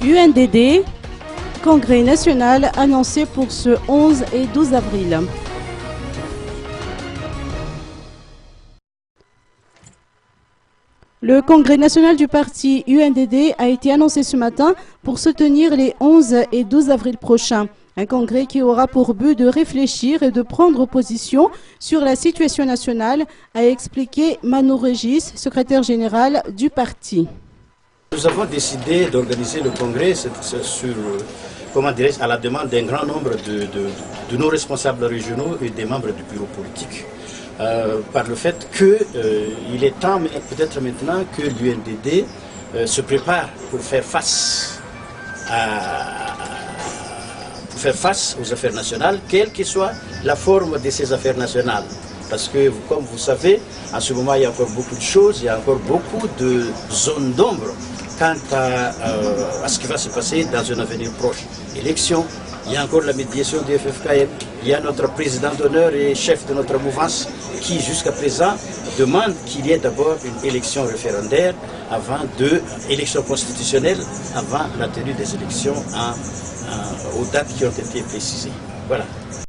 UNDD, congrès national annoncé pour ce 11 et 12 avril. Le congrès national du parti UNDD a été annoncé ce matin pour se tenir les 11 et 12 avril prochains. Un congrès qui aura pour but de réfléchir et de prendre position sur la situation nationale, a expliqué Mano Régis, secrétaire général du parti. Nous avons décidé d'organiser le congrès à la demande d'un grand nombre de nos responsables régionaux et des membres du bureau politique. Par le fait qu'il est temps peut-être maintenant que l'UNDD se prépare pour faire face aux affaires nationales, quelle que soit la forme de ces affaires nationales. Parce que, comme vous savez, en ce moment, il y a encore beaucoup de choses, il y a encore beaucoup de zones d'ombre quant à ce qui va se passer dans un avenir proche. Élections, il y a encore la médiation du FFKM, il y a notre président d'honneur et chef de notre mouvance qui, jusqu'à présent, demande qu'il y ait d'abord une élection référendaire élection constitutionnelle avant la tenue des élections aux dates qui ont été précisées. Voilà.